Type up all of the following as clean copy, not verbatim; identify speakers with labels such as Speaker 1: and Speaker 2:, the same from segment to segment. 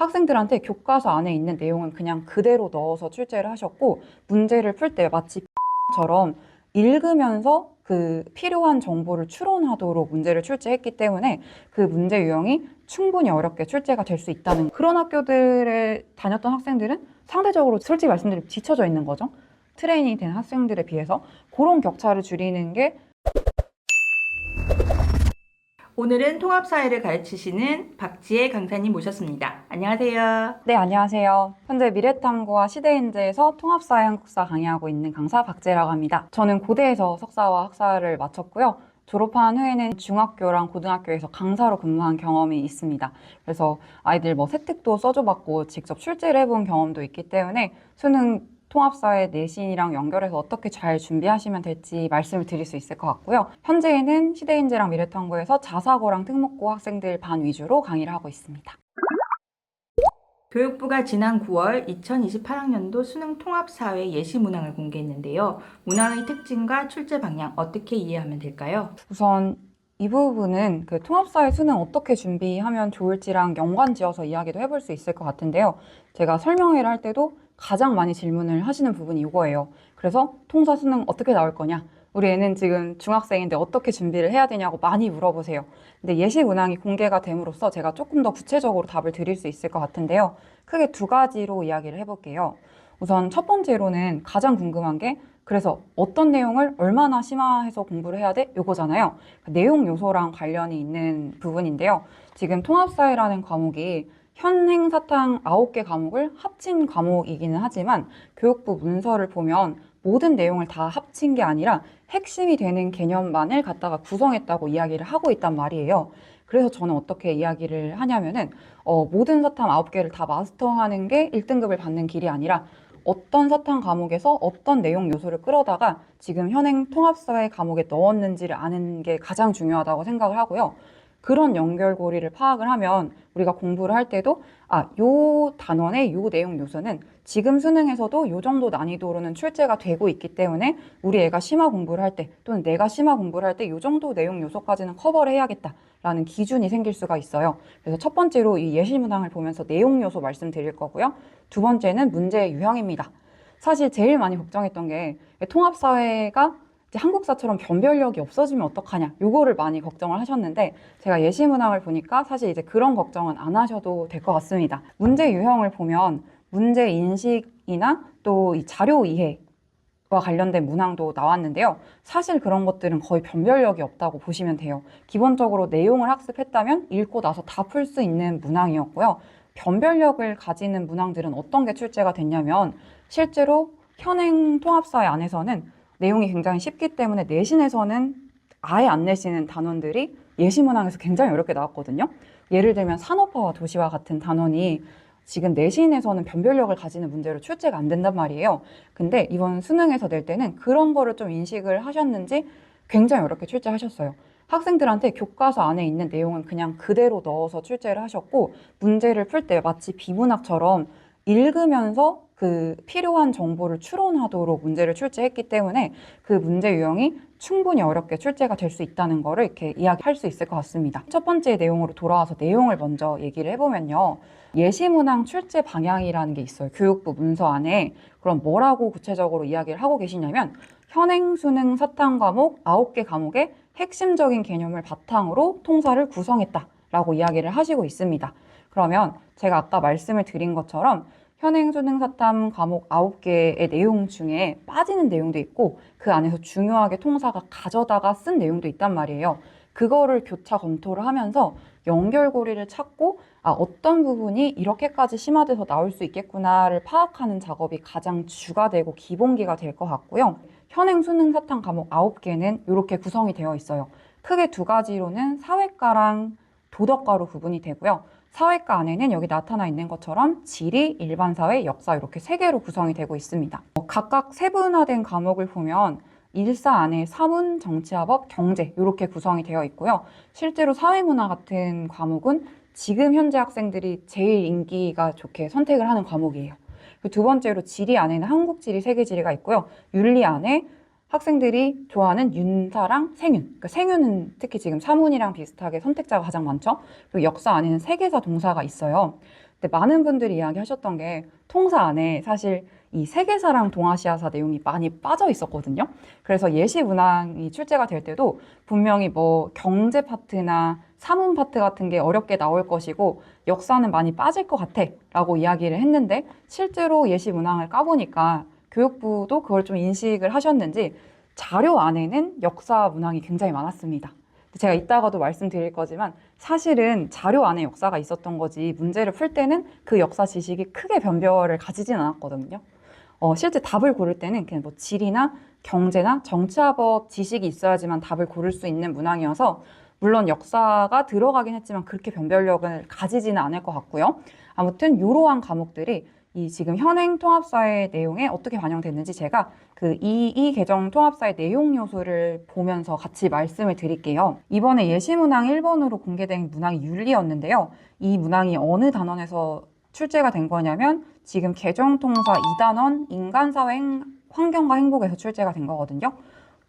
Speaker 1: 학생들한테 교과서 안에 있는 내용은 그냥 그대로 넣어서 출제를 하셨고, 문제를 풀 때 마치 처럼 읽으면서 그 필요한 정보를 추론하도록 문제를 출제했기 때문에 그 문제 유형이 충분히 어렵게 출제가 될 수 있다는, 그런 학교들에 다녔던 학생들은 상대적으로 솔직히 말씀드리면 뒤처져 있는 거죠. 트레이닝 된 학생들에 비해서. 그런 격차를 줄이는 게.
Speaker 2: 오늘은 통합사회를 가르치시는 박지혜 강사님 모셨습니다. 안녕하세요.
Speaker 1: 네, 안녕하세요. 현재 미래탐구와 시대인재에서 통합사회 한국사 강의하고 있는 강사 박재라고 합니다. 저는 고대에서 석사와 학사를 마쳤고요. 졸업한 후에는 중학교랑 고등학교에서 강사로 근무한 경험이 있습니다. 그래서 아이들 세특도 써줘봤고 직접 출제를 해본 경험도 있기 때문에 수능 통합사회 내신이랑 연결해서 어떻게 잘 준비하시면 될지 말씀을 드릴 수 있을 것 같고요. 현재는 시대인재랑 미래탐구에서 자사고랑 특목고 학생들 반 위주로 강의를 하고 있습니다.
Speaker 2: 교육부가 지난 9월 2028학년도 수능 통합사회 예시 문항을 공개했는데요. 문항의 특징과 출제 방향 어떻게 이해하면 될까요?
Speaker 1: 우선 이 부분은 그 통합사회 수능 어떻게 준비하면 좋을지랑 연관지어서 이야기도 해볼 수 있을 것 같은데요. 제가 설명회를 할 때도 가장 많이 질문을 하시는 부분이 이거예요. 그래서 통사 수능 어떻게 나올 거냐? 우리 애는 지금 중학생인데 어떻게 준비를 해야 되냐고 많이 물어보세요. 근데 예시 문항이 공개가 됨으로써 제가 조금 더 구체적으로 답을 드릴 수 있을 것 같은데요. 크게 두 가지로 이야기를 해볼게요. 우선 첫 번째로는 가장 궁금한 게, 그래서 어떤 내용을 얼마나 심화해서 공부를 해야 돼? 요거잖아요. 내용 요소랑 관련이 있는 부분인데요. 지금 통합사회라는 과목이 현행 사탕 9개 과목을 합친 과목이기는 하지만 교육부 문서를 보면 모든 내용을 다 합친 게 아니라 핵심이 되는 개념만을 갖다가 구성했다고 이야기를 하고 있단 말이에요. 그래서 저는 어떻게 이야기를 하냐면은 모든 사탕 9개를 다 마스터하는 게 1등급을 받는 길이 아니라 어떤 사탕 과목에서 어떤 내용 요소를 끌어다가 지금 현행 통합사회 과목에 넣었는지를 아는 게 가장 중요하다고 생각을 하고요. 그런 연결고리를 파악을 하면 우리가 공부를 할 때도 요 단원의 요 내용 요소는 지금 수능에서도 요 정도 난이도로는 출제가 되고 있기 때문에 우리 애가 심화 공부를 할 때 또는 내가 심화 공부를 할 때 요 정도 내용 요소까지는 커버를 해야겠다라는 기준이 생길 수가 있어요. 그래서 첫 번째로 이 예시 문항을 보면서 내용 요소 말씀드릴 거고요. 두 번째는 문제의 유형입니다. 사실 제일 많이 걱정했던 게 통합사회가 이제 한국사처럼 변별력이 없어지면 어떡하냐, 요거를 많이 걱정을 하셨는데 제가 예시 문항을 보니까 사실 이제 그런 걱정은 안 하셔도 될 것 같습니다. 문제 유형을 보면 문제 인식이나 또 이 자료 이해와 관련된 문항도 나왔는데요. 사실 그런 것들은 거의 변별력이 없다고 보시면 돼요. 기본적으로 내용을 학습했다면 읽고 나서 다 풀 수 있는 문항이었고요. 변별력을 가지는 문항들은 어떤 게 출제가 됐냐면, 실제로 현행 통합사회 안에서는 내용이 굉장히 쉽기 때문에 내신에서는 아예 안 내시는 단원들이 예시 문항에서 굉장히 어렵게 나왔거든요. 예를 들면 산업화와 도시화 같은 단원이 지금 내신에서는 변별력을 가지는 문제로 출제가 안 된단 말이에요. 근데 이번 수능에서 낼 때는 그런 거를 좀 인식을 하셨는지 굉장히 어렵게 출제하셨어요. 학생들한테 교과서 안에 있는 내용은 그냥 그대로 넣어서 출제를 하셨고, 문제를 풀 때 마치 비문학처럼 읽으면서 그 필요한 정보를 추론하도록 문제를 출제했기 때문에 그 문제 유형이 충분히 어렵게 출제가 될 수 있다는 거를 이렇게 이야기할 수 있을 것 같습니다. 첫 번째 내용으로 돌아와서 내용을 먼저 얘기를 해보면요. 예시문항 출제 방향이라는 게 있어요. 교육부 문서 안에. 그럼 뭐라고 구체적으로 이야기를 하고 계시냐면, 현행 수능 사탕 과목 9개 과목의 핵심적인 개념을 바탕으로 통사를 구성했다라고 이야기를 하시고 있습니다. 그러면 제가 아까 말씀을 드린 것처럼 현행 수능 사탐 과목 9개의 내용 중에 빠지는 내용도 있고 그 안에서 중요하게 통사가 가져다가 쓴 내용도 있단 말이에요. 그거를 교차 검토를 하면서 연결고리를 찾고 어떤 부분이 이렇게까지 심화돼서 나올 수 있겠구나를 파악하는 작업이 가장 주가 되고 기본기가 될 것 같고요. 현행 수능 사탐 과목 9개는 이렇게 구성이 되어 있어요. 크게 두 가지로는 사회과랑 도덕과로 구분이 되고요. 사회과 안에는 여기 나타나 있는 것처럼 지리, 일반사회, 역사 이렇게 세 개로 구성이 되고 있습니다. 각각 세분화된 과목을 보면 일사 안에 사문, 정치화법, 경제 이렇게 구성이 되어 있고요. 실제로 사회문화 같은 과목은 지금 현재 학생들이 제일 인기가 좋게 선택을 하는 과목이에요. 두 번째로 지리 안에는 한국지리, 세계지리가 있고요. 윤리 안에 학생들이 좋아하는 윤사랑 생윤. 그러니까 생윤은 특히 지금 사문이랑 비슷하게 선택자가 가장 많죠. 그리고 역사 안에는 세계사 동사가 있어요. 근데 많은 분들이 이야기하셨던 게 통사 안에 사실 이 세계사랑 동아시아사 내용이 많이 빠져 있었거든요. 그래서 예시 문항이 출제가 될 때도 분명히 뭐 경제 파트나 사문 파트 같은 게 어렵게 나올 것이고 역사는 많이 빠질 것 같아 라고 이야기를 했는데 실제로 예시 문항을 까보니까 교육부도 그걸 좀 인식을 하셨는지 자료 안에는 역사 문항이 굉장히 많았습니다. 제가 이따가도 말씀드릴 거지만 사실은 자료 안에 역사가 있었던 거지 문제를 풀 때는 그 역사 지식이 크게 변별을 가지진 않았거든요. 실제 답을 고를 때는 그냥 뭐 지리나 경제나 정치화법 지식이 있어야지만 답을 고를 수 있는 문항이어서 물론 역사가 들어가긴 했지만 그렇게 변별력을 가지지는 않을 것 같고요. 아무튼 이러한 과목들이 이 지금 현행 통합사의 내용에 어떻게 반영됐는지 제가 그 이 개정 통합사의 내용 요소를 보면서 같이 말씀을 드릴게요. 이번에 예시문항 1번으로 공개된 문항이 윤리였는데요. 이 문항이 어느 단원에서 출제가 된 거냐면 지금 개정통사 2단원 인간사회 환경과 행복에서 출제가 된 거거든요.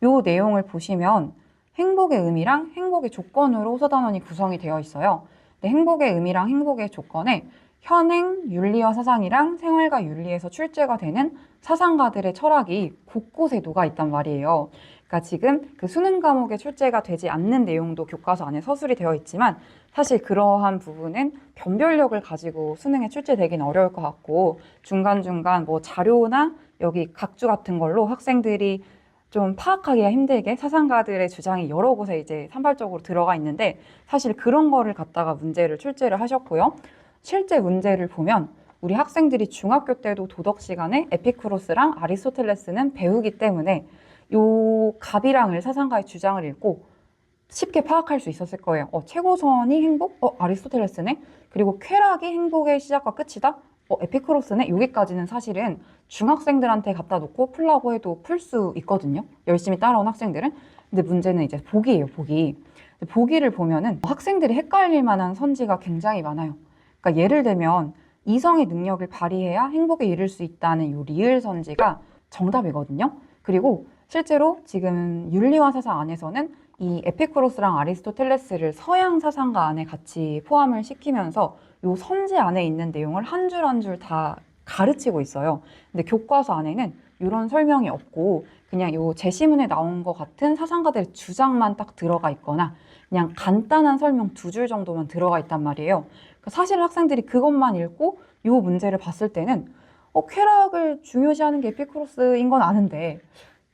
Speaker 1: 이 내용을 보시면 행복의 의미랑 행복의 조건으로 호서단원이 구성이 되어 있어요. 근데 행복의 의미랑 행복의 조건에 현행 윤리와 사상이랑 생활과 윤리에서 출제가 되는 사상가들의 철학이 곳곳에 녹아 있단 말이에요. 그러니까 지금 그 수능 과목에 출제가 되지 않는 내용도 교과서 안에 서술이 되어 있지만 사실 그러한 부분은 변별력을 가지고 수능에 출제되긴 어려울 것 같고 중간중간 뭐 자료나 여기 각주 같은 걸로 학생들이 좀 파악하기가 힘들게 사상가들의 주장이 여러 곳에 이제 산발적으로 들어가 있는데 사실 그런 거를 갖다가 문제를 출제를 하셨고요. 실제 문제를 보면 우리 학생들이 중학교 때도 도덕 시간에 에피쿠로스랑 아리스토텔레스는 배우기 때문에 요 갑이랑을 사상가의 주장을 읽고 쉽게 파악할 수 있었을 거예요. 최고선이 행복? 아리스토텔레스네? 그리고 쾌락이 행복의 시작과 끝이다? 에피쿠로스네? 여기까지는 사실은 중학생들한테 갖다 놓고 풀라고 해도 풀 수 있거든요. 열심히 따라온 학생들은. 근데 문제는 이제 보기예요, 보기. 보기를 보면은 학생들이 헷갈릴 만한 선지가 굉장히 많아요. 그러니까 예를 들면 이성의 능력을 발휘해야 행복에 이를 수 있다는 요 리을 선지가 정답이거든요. 그리고 실제로 지금 윤리와 사상 안에서는 이 에피쿠로스랑 아리스토텔레스를 서양 사상가 안에 같이 포함을 시키면서 요 선지 안에 있는 내용을 한 줄 한 줄 다 가르치고 있어요. 근데 교과서 안에는 이런 설명이 없고 그냥 요 제시문에 나온 것 같은 사상가들의 주장만 딱 들어가 있거나 그냥 간단한 설명 2줄 정도만 들어가 있단 말이에요. 그러니까 사실 학생들이 그것만 읽고 요 문제를 봤을 때는 쾌락을 중요시하는 게 에피쿠로스인 건 아는데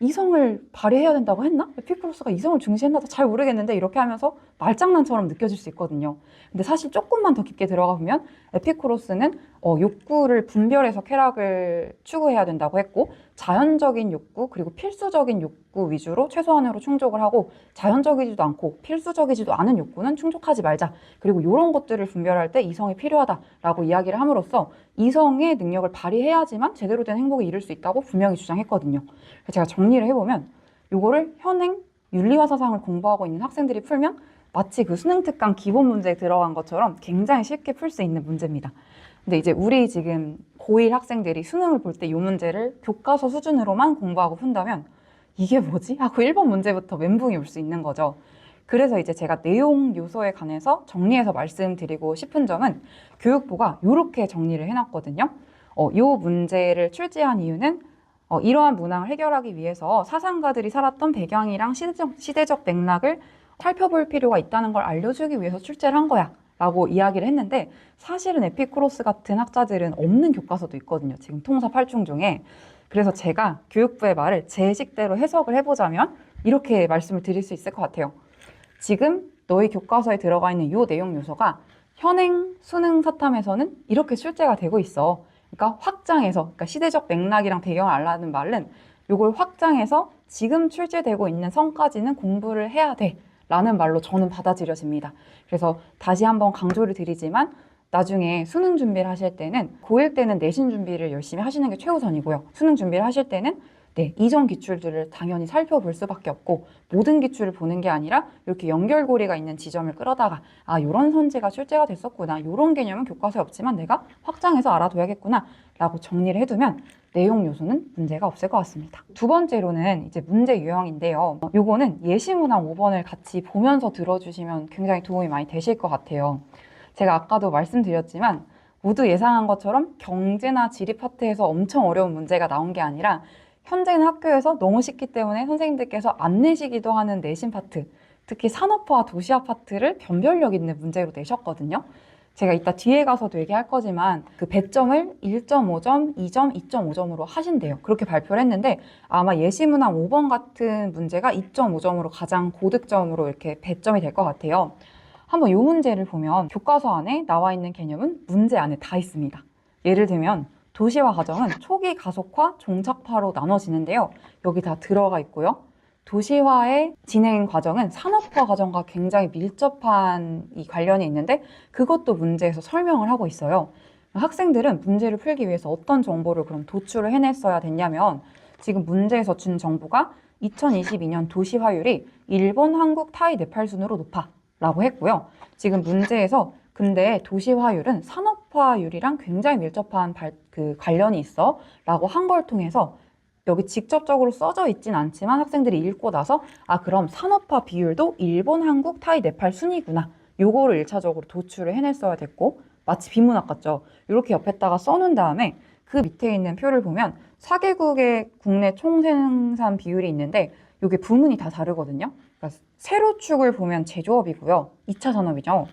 Speaker 1: 이성을 발휘해야 된다고 했나? 에피쿠로스가 이성을 중시했나도 잘 모르겠는데 이렇게 하면서 말장난처럼 느껴질 수 있거든요. 근데 사실 조금만 더 깊게 들어가 보면 에피쿠로스는 욕구를 분별해서 쾌락을 추구해야 된다고 했고 자연적인 욕구 그리고 필수적인 욕구 위주로 최소한으로 충족을 하고 자연적이지도 않고 필수적이지도 않은 욕구는 충족하지 말자. 그리고 이런 것들을 분별할 때 이성이 필요하다라고 이야기를 함으로써 이성의 능력을 발휘해야지만 제대로 된 행복에 이를 수 있다고 분명히 주장했거든요. 그래서 제가 정리를 해보면 이거를 현행 윤리와 사상을 공부하고 있는 학생들이 풀면 마치 그 수능 특강 기본 문제에 들어간 것처럼 굉장히 쉽게 풀 수 있는 문제입니다. 근데 이제 우리 지금 고1 학생들이 수능을 볼 때 이 문제를 교과서 수준으로만 공부하고 푼다면 이게 뭐지? 하고 1번 문제부터 멘붕이 올 수 있는 거죠. 그래서 이제 제가 내용 요소에 관해서 정리해서 말씀드리고 싶은 점은 교육부가 이렇게 정리를 해놨거든요. 이 문제를 출제한 이유는 이러한 문항을 해결하기 위해서 사상가들이 살았던 배경이랑 시대적 맥락을 살펴볼 필요가 있다는 걸 알려주기 위해서 출제를 한 거야 라고 이야기를 했는데 사실은 에피쿠로스 같은 학자들은 없는 교과서도 있거든요. 지금 통사 8중 중에. 그래서 제가 교육부의 말을 제 식대로 해석을 해보자면 이렇게 말씀을 드릴 수 있을 것 같아요. 지금 너희 교과서에 들어가 있는 이 내용 요소가 현행 수능 사탐에서는 이렇게 출제가 되고 있어. 그러니까 확장해서, 그러니까 시대적 맥락이랑 배경을 알라는 말은 이걸 확장해서 지금 출제되고 있는 성까지는 공부를 해야 돼 라는 말로 저는 받아들여집니다. 그래서 다시 한번 강조를 드리지만 나중에 수능 준비를 하실 때는 고1 때는 내신 준비를 열심히 하시는 게 최우선이고요. 수능 준비를 하실 때는 이전 기출들을 당연히 살펴볼 수밖에 없고 모든 기출을 보는 게 아니라 이렇게 연결고리가 있는 지점을 끌어다가 이런 선지가 출제가 됐었구나. 이런 개념은 교과서에 없지만 내가 확장해서 알아둬야겠구나 라고 정리를 해두면 내용 요소는 문제가 없을 것 같습니다. 두 번째로는 이제 문제 유형인데요. 요거는 예시문항 5번을 같이 보면서 들어주시면 굉장히 도움이 많이 되실 것 같아요. 제가 아까도 말씀드렸지만 모두 예상한 것처럼 경제나 지리 파트에서 엄청 어려운 문제가 나온 게 아니라 현재는 학교에서 너무 쉽기 때문에 선생님들께서 안 내시기도 하는 내신 파트, 특히 산업화, 도시화 파트를 변별력 있는 문제로 내셨거든요. 제가 이따 뒤에 가서도 얘기할 거지만 그 배점을 1.5점, 2점, 2.5점으로 하신대요. 그렇게 발표를 했는데 아마 예시문항 5번 같은 문제가 2.5점으로 가장 고득점으로 이렇게 배점이 될 것 같아요. 한번 이 문제를 보면 교과서 안에 나와 있는 개념은 문제 안에 다 있습니다. 예를 들면 도시화 과정은 초기 가속화, 종착화로 나눠지는데요. 여기 다 들어가 있고요. 도시화의 진행 과정은 산업화 과정과 굉장히 밀접한 이 관련이 있는데 그것도 문제에서 설명을 하고 있어요. 학생들은 문제를 풀기 위해서 어떤 정보를 그럼 도출을 해냈어야 됐냐면 지금 문제에서 준 정보가 2022년 도시화율이 일본, 한국, 타이, 네팔 순으로 높아 라고 했고요. 지금 문제에서 근데 도시화율은 산업화율이랑 굉장히 밀접한 관련이 있어 라고 한 걸 통해서 여기 직접적으로 써져 있진 않지만 학생들이 읽고 나서 아 그럼 산업화 비율도 일본, 한국, 타이, 네팔 순이구나. 요거를 1차적으로 도출을 해냈어야 됐고 마치 비문학 같죠. 이렇게 옆에다가 써놓은 다음에 그 밑에 있는 표를 보면 4개국의 국내 총생산 비율이 있는데 이게 부문이 다 다르거든요. 그러니까 세로축을 보면 제조업이고요. 2차 산업이죠.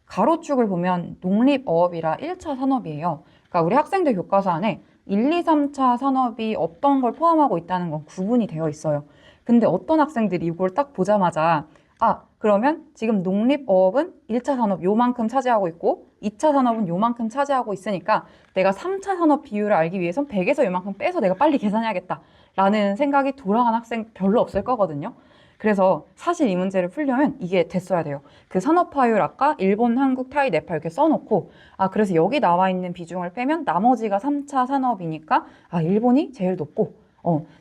Speaker 1: 가로축을 보면 농립어업이라 1차 산업이에요. 그러니까 우리 학생들 교과서 안에 1, 2, 3차 산업이 어떤 걸 포함하고 있다는 건 구분이 되어 있어요. 근데 어떤 학생들이 이걸 딱 보자마자 아, 그러면 지금 농립어업은 1차 산업 요만큼 차지하고 있고 2차 산업은 요만큼 차지하고 있으니까 내가 3차 산업 비율을 알기 위해선 100에서 요만큼 빼서 내가 빨리 계산해야겠다 라는 생각이 돌아간 학생 별로 없을 거거든요. 그래서 사실 이 문제를 풀려면 이게 됐어야 돼요. 그 산업화율 아까 일본, 한국, 타이, 네팔 이렇게 써놓고 아 그래서 여기 나와 있는 비중을 빼면 나머지가 3차 산업이니까 아 일본이 제일 높고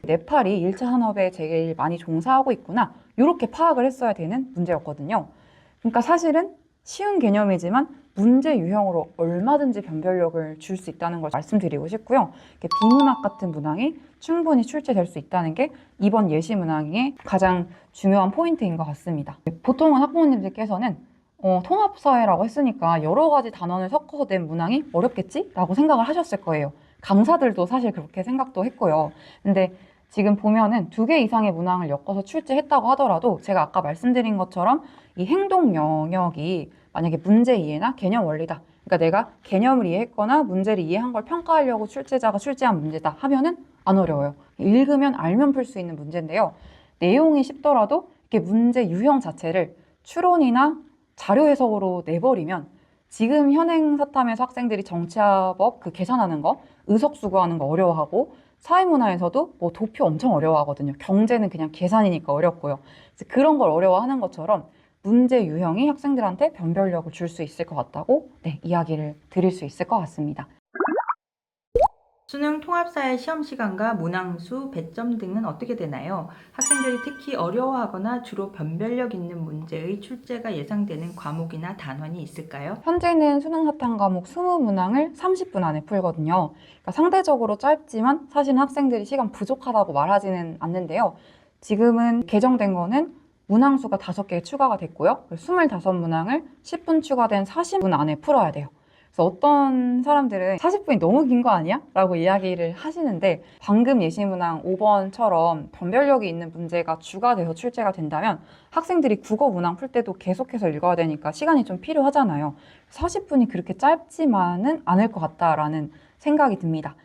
Speaker 1: 네팔이 1차 산업에 제일 많이 종사하고 있구나 이렇게 파악을 했어야 되는 문제였거든요. 그러니까 사실은 쉬운 개념이지만 문제 유형으로 얼마든지 변별력을 줄 수 있다는 걸 말씀드리고 싶고요. 비문학 같은 문항이 충분히 출제될 수 있다는 게 이번 예시 문항의 가장 중요한 포인트인 것 같습니다. 보통은 학부모님들께서는 통합사회라고 했으니까 여러 가지 단원을 섞어서 낸 문항이 어렵겠지? 라고 생각을 하셨을 거예요. 강사들도 사실 그렇게 생각도 했고요. 근데 지금 보면은 2개 이상의 문항을 엮어서 출제했다고 하더라도 제가 아까 말씀드린 것처럼 이 행동 영역이 만약에 문제 이해나 개념 원리다. 그러니까 내가 개념을 이해했거나 문제를 이해한 걸 평가하려고 출제자가 출제한 문제다 하면은 안 어려워요. 읽으면 알면 풀 수 있는 문제인데요. 내용이 쉽더라도 이렇게 문제 유형 자체를 추론이나 자료 해석으로 내버리면 지금 현행 사탐에서 학생들이 정치화법 그 계산하는 거, 의석수 구하는 거 어려워하고 사회문화에서도 뭐 도표 엄청 어려워하거든요. 경제는 그냥 계산이니까 어렵고요. 그런 걸 어려워하는 것처럼 문제 유형이 학생들한테 변별력을 줄 수 있을 것 같다고 이야기를 드릴 수 있을 것 같습니다.
Speaker 2: 수능 통합사회 시험 시간과 문항수, 배점 등은 어떻게 되나요? 학생들이 특히 어려워하거나 주로 변별력 있는 문제의 출제가 예상되는 과목이나 단원이 있을까요?
Speaker 1: 현재는 수능 사탐 과목 20문항을 30분 안에 풀거든요. 그러니까 상대적으로 짧지만 사실은 학생들이 시간 부족하다고 말하지는 않는데요. 지금은 개정된 거는 문항수가 5개 추가가 됐고요. 25문항을 10분 추가된 40분 안에 풀어야 돼요. 그래서 어떤 사람들은 40분이 너무 긴 거 아니야? 라고 이야기를 하시는데 방금 예시문항 5번처럼 변별력이 있는 문제가 추가돼서 출제가 된다면 학생들이 국어 문항 풀 때도 계속해서 읽어야 되니까 시간이 좀 필요하잖아요. 40분이 그렇게 짧지만은 않을 것 같다라는 생각이 듭니다.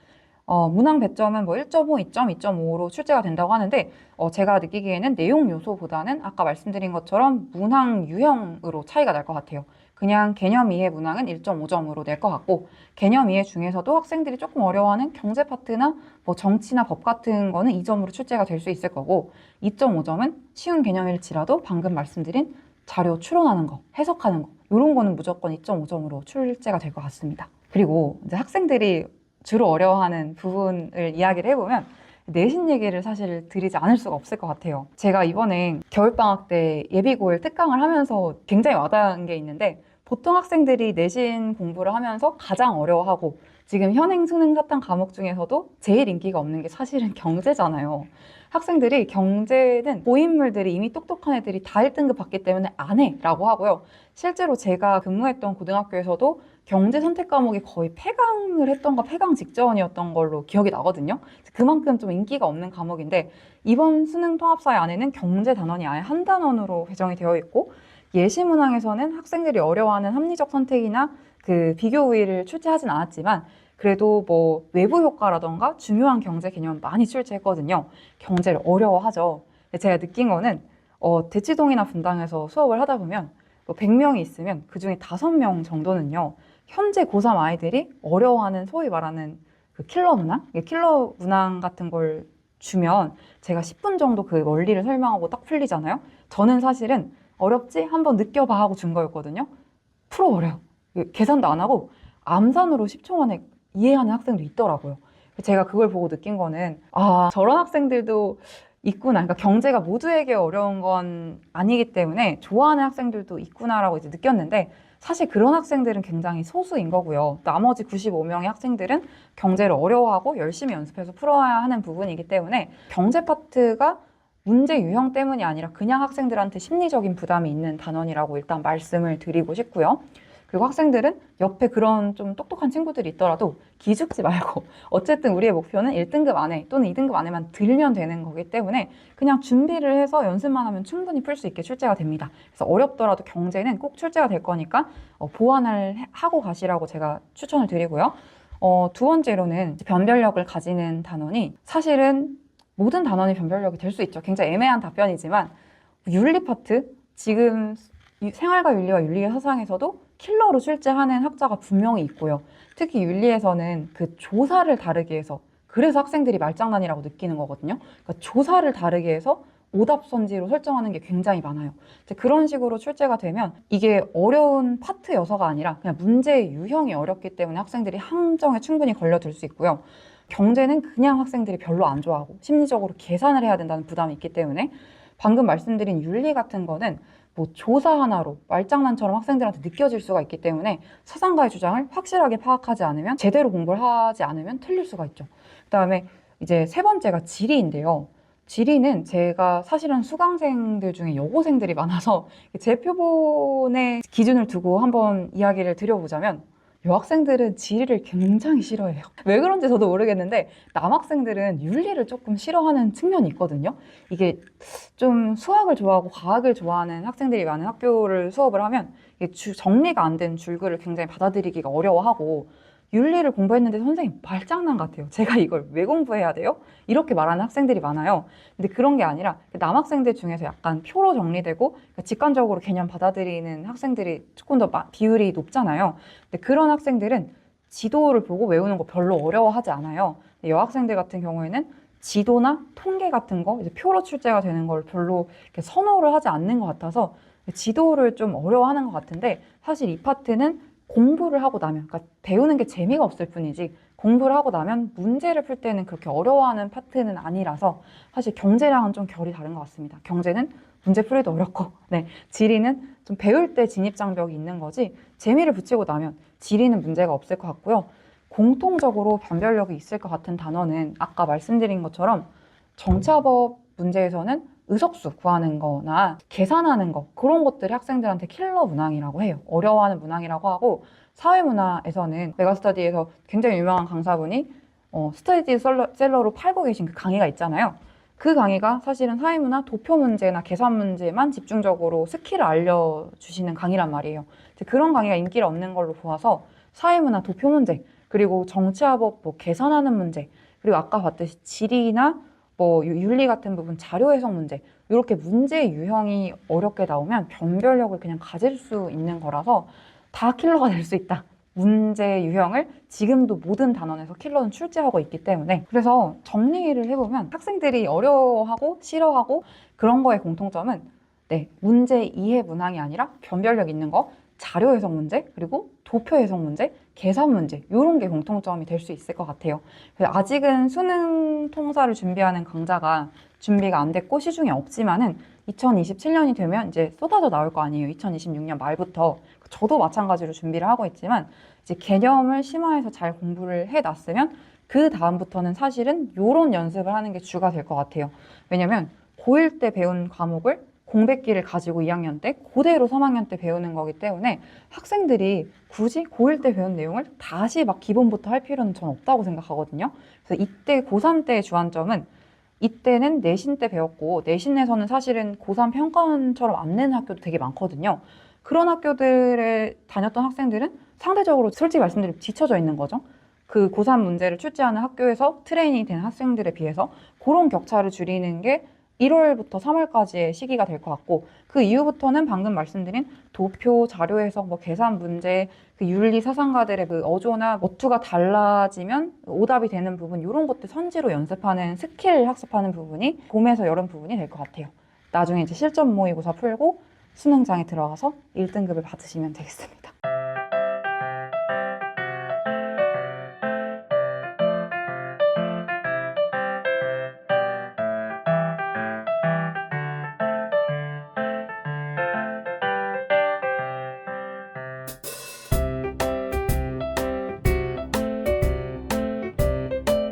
Speaker 1: 문항 배점은 뭐 1.5, 2점, 2.5로 출제가 된다고 하는데 제가 느끼기에는 내용 요소보다는 아까 말씀드린 것처럼 문항 유형으로 차이가 날 것 같아요. 그냥 개념 이해 문항은 1.5점으로 낼 것 같고 개념 이해 중에서도 학생들이 조금 어려워하는 경제 파트나 뭐 정치나 법 같은 거는 2점으로 출제가 될 수 있을 거고 2.5점은 쉬운 개념일지라도 방금 말씀드린 자료 추론하는 거, 해석하는 거 이런 거는 무조건 2.5점으로 출제가 될 것 같습니다. 그리고 이제 학생들이 주로 어려워하는 부분을 이야기를 해보면 내신 얘기를 사실 드리지 않을 수가 없을 것 같아요. 제가 이번에 겨울방학 때 예비고일 특강을 하면서 굉장히 와닿은 게 있는데 보통 학생들이 내신 공부를 하면서 가장 어려워하고 지금 현행 수능 사탕 과목 중에서도 제일 인기가 없는 게 사실은 경제잖아요. 학생들이 경제는 고인물들이 이미 똑똑한 애들이 다 1등급 받기 때문에 안 해 라고 하고요. 실제로 제가 근무했던 고등학교에서도 경제 선택 과목이 거의 폐강을 했던가 폐강 직전이었던 걸로 기억이 나거든요. 그만큼 좀 인기가 없는 과목인데 이번 수능 통합사회 안에는 경제 단원이 아예 한 단원으로 배정이 되어 있고 예시문항에서는 학생들이 어려워하는 합리적 선택이나 그 비교 우위를 출제하진 않았지만 그래도 뭐 외부 효과라던가 중요한 경제 개념 많이 출제했거든요. 경제를 어려워하죠. 근데 제가 느낀 거는 대치동이나 분당에서 수업을 하다 보면 뭐 100명이 있으면 그중에 5명 정도는요. 현재 고3 아이들이 어려워하는 소위 말하는 그 킬러 문항? 킬러 문항 같은 걸 주면 제가 10분 정도 그 원리를 설명하고 딱 풀리잖아요. 저는 사실은 어렵지? 한번 느껴봐 하고 준 거였거든요. 풀어버려요. 계산도 안 하고 암산으로 10초 만에 이해하는 학생도 있더라고요. 제가 그걸 보고 느낀 거는 아, 저런 학생들도 있구나. 그러니까 경제가 모두에게 어려운 건 아니기 때문에 좋아하는 학생들도 있구나라고 이제 느꼈는데 사실 그런 학생들은 굉장히 소수인 거고요. 나머지 95명의 학생들은 경제를 어려워하고 열심히 연습해서 풀어야 하는 부분이기 때문에 경제 파트가 문제 유형 때문이 아니라 그냥 학생들한테 심리적인 부담이 있는 단원이라고 일단 말씀을 드리고 싶고요. 그리고 학생들은 옆에 그런 좀 똑똑한 친구들이 있더라도 기죽지 말고 어쨌든 우리의 목표는 1등급 안에 또는 2등급 안에만 들면 되는 거기 때문에 그냥 준비를 해서 연습만 하면 충분히 풀 수 있게 출제가 됩니다. 그래서 어렵더라도 경제는 꼭 출제가 될 거니까 보완을 하고 가시라고 제가 추천을 드리고요. 두 번째로는 변별력을 가지는 단원이 사실은 모든 단원이 변별력이 될 수 있죠. 굉장히 애매한 답변이지만 윤리 파트, 지금 생활과 윤리와 윤리의 사상에서도 킬러로 출제하는 학자가 분명히 있고요. 특히 윤리에서는 그 조사를 다르게 해서 그래서 학생들이 말장난이라고 느끼는 거거든요. 그러니까 조사를 다르게 해서 오답선지로 설정하는 게 굉장히 많아요. 그런 식으로 출제가 되면 이게 어려운 파트 요소가 아니라 그냥 문제의 유형이 어렵기 때문에 학생들이 함정에 충분히 걸려들 수 있고요. 경제는 그냥 학생들이 별로 안 좋아하고 심리적으로 계산을 해야 된다는 부담이 있기 때문에 방금 말씀드린 윤리 같은 거는 뭐 조사 하나로 말장난처럼 학생들한테 느껴질 수가 있기 때문에 사상가의 주장을 확실하게 파악하지 않으면 제대로 공부를 하지 않으면 틀릴 수가 있죠. 그다음에 이제 세 번째가 지리인데요. 지리는 제가 사실은 수강생들 중에 여고생들이 많아서 제 표본의 기준을 두고 한번 이야기를 드려보자면 여학생들은 지리를 굉장히 싫어해요. 왜 그런지 저도 모르겠는데 남학생들은 윤리를 조금 싫어하는 측면이 있거든요. 이게 좀 수학을 좋아하고 과학을 좋아하는 학생들이 많은 학교를 수업을 하면 이게 정리가 안 된 줄글을 굉장히 받아들이기가 어려워하고 윤리를 공부했는데 선생님 말장난 같아요. 제가 이걸 왜 공부해야 돼요? 이렇게 말하는 학생들이 많아요. 근데 그런 게 아니라 남학생들 중에서 약간 표로 정리되고 직관적으로 개념 받아들이는 학생들이 조금 더 비율이 높잖아요. 근데 그런 학생들은 지도를 보고 외우는 거 별로 어려워하지 않아요. 근데 여학생들 같은 경우에는 지도나 통계 같은 거 이제 표로 출제가 되는 걸 별로 이렇게 선호를 하지 않는 것 같아서 지도를 좀 어려워하는 것 같은데 사실 이 파트는 공부를 하고 나면, 그러니까 배우는 게 재미가 없을 뿐이지 공부를 하고 나면 문제를 풀 때는 그렇게 어려워하는 파트는 아니라서 사실 경제랑은 좀 결이 다른 것 같습니다. 경제는 문제 풀이도 어렵고, 네, 지리는 좀 배울 때 진입장벽이 있는 거지 재미를 붙이고 나면 지리는 문제가 없을 것 같고요. 공통적으로 변별력이 있을 것 같은 단어는 아까 말씀드린 것처럼 정치화법 문제에서는 의석수 구하는 거나 계산하는 거 그런 것들이 학생들한테 킬러 문항이라고 해요. 어려워하는 문항이라고 하고 사회문화에서는 메가스터디에서 굉장히 유명한 강사분이 스터디셀러로 팔고 계신 그 강의가 있잖아요. 그 강의가 사실은 사회문화 도표 문제나 계산 문제만 집중적으로 스킬을 알려주시는 강의란 말이에요. 그런 강의가 인기를 얻는 걸로 보아서 사회문화 도표 문제 그리고 정치화법 계산하는 문제 그리고 아까 봤듯이 지리나 윤리 같은 부분 자료 해석 문제 이렇게 문제 유형이 어렵게 나오면 변별력을 그냥 가질 수 있는 거라서 다 킬러가 될 수 있다. 문제 유형을 지금도 모든 단원에서 킬러는 출제하고 있기 때문에 그래서 정리를 해보면 학생들이 어려워하고 싫어하고 그런 거의 공통점은 네, 문제 이해 문항이 아니라 변별력 있는 거 자료 해석 문제, 그리고 도표 해석 문제, 계산 문제 이런 게 공통점이 될 수 있을 것 같아요. 그래서 아직은 수능 통사를 준비하는 강좌가 준비가 안 됐고 시중에 없지만은 2027년이 되면 이제 쏟아져 나올 거 아니에요. 2026년 말부터. 저도 마찬가지로 준비를 하고 있지만 이제 개념을 심화해서 잘 공부를 해놨으면 그 다음부터는 사실은 이런 연습을 하는 게 주가 될 것 같아요. 왜냐면 고1 때 배운 과목을 공백기를 가지고 2학년 때 그대로 3학년 때 배우는 거기 때문에 학생들이 굳이 고1 때 배운 내용을 다시 막 기본부터 할 필요는 전 없다고 생각하거든요. 그래서 이때 고3 때의 주안점은 이때는 내신 때 배웠고 내신에서는 사실은 고3 평가원처럼 안 내는 학교도 되게 많거든요. 그런 학교들에 다녔던 학생들은 상대적으로 솔직히 말씀드리면 뒤처져 있는 거죠. 그 고3 문제를 출제하는 학교에서 트레이닝이 된 학생들에 비해서 그런 격차를 줄이는 게 1월부터 3월까지의 시기가 될 것 같고 그 이후부터는 방금 말씀드린 도표, 자료 해석, 뭐 계산 문제, 그 윤리 사상가들의 그 어조나 어투가 달라지면 오답이 되는 부분 이런 것들 선지로 연습하는 스킬 학습하는 부분이 봄에서 여름 부분이 될 것 같아요. 나중에 이제 실전 모의고사 풀고 수능장에 들어가서 1등급을 받으시면 되겠습니다.